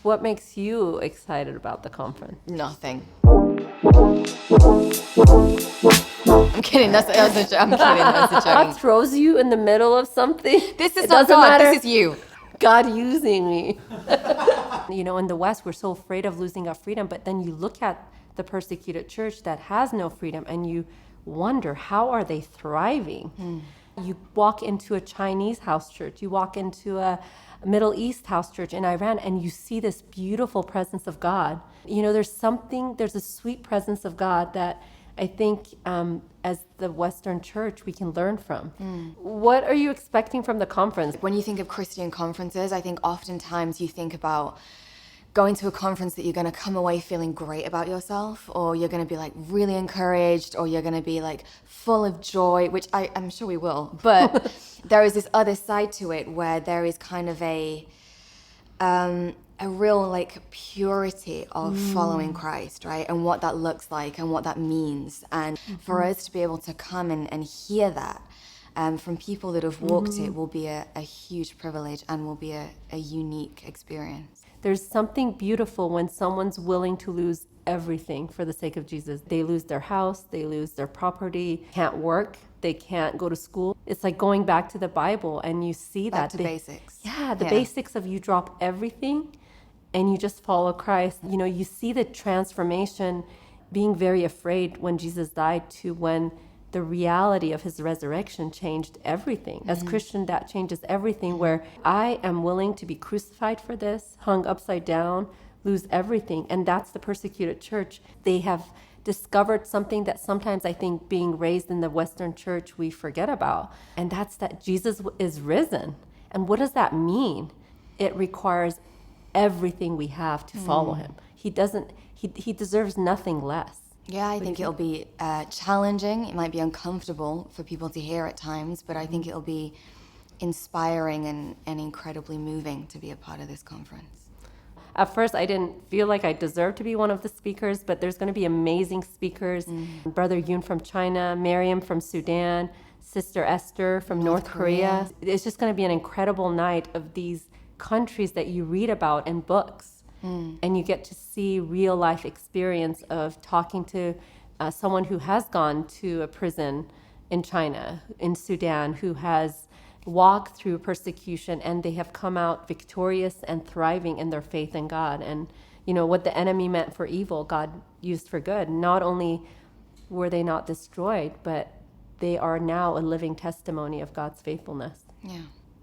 What makes you excited about the conference? Nothing. I'm kidding. That was a joke. I'm kidding. That was a God joke. throws you in the middle of something. This is It not doesn't God. matter. This is you. God using me. In the West, we're so afraid of losing our freedom, but then you look at the persecuted church that has no freedom and you wonder, how are they thriving? You walk into a Chinese house church, you walk into a Middle East house church in Iran, and you see this beautiful presence of God. There's a sweet presence of God that I think as the Western church, we can learn from. What are you expecting from the conference? When you think of Christian conferences, I think oftentimes you think about going to a conference that you're going to come away feeling great about yourself, or you're going to be like really encouraged, or you're going to be like full of joy, which I'm sure we will. But there is this other side to it where there is kind of a real like purity of following Christ, right? And what that looks like and what that means. And for us to be able to come and hear that from people that have walked it will be a huge privilege and will be a unique experience. There's something beautiful when someone's willing to lose everything for the sake of Jesus. They lose their house, they lose their property, can't work, they can't go to school. It's like going back to the Bible and you see Back that. to basics. Yeah, the basics of you drop everything and you just follow Christ. You see the transformation, being very afraid when Jesus died to when the reality of his resurrection changed everything. As Christian, that changes everything, where I am willing to be crucified for this, hung upside down, lose everything. And that's the persecuted church. They have discovered something that sometimes I think being raised in the Western church, we forget about. And that's that Jesus is risen. And what does that mean? It requires everything we have to follow him. He deserves nothing less. Yeah, I think it'll be challenging. It might be uncomfortable for people to hear at times, but I think it'll be inspiring and incredibly moving to be a part of this conference. At first, I didn't feel like I deserved to be one of the speakers, but there's going to be amazing speakers. Brother Yoon from China, Miriam from Sudan, Sister Esther from North Korea. It's just going to be an incredible night of these countries that you read about in books. And you get to see real life experience of talking to someone who has gone to a prison in China, in Sudan, who has walked through persecution, and they have come out victorious and thriving in their faith in God. And what the enemy meant for evil, God used for good. Not only were they not destroyed, but they are now a living testimony of God's faithfulness. Yeah.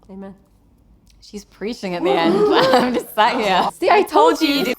Amen. She's preaching at the end. I'm just sat here. See, I told you.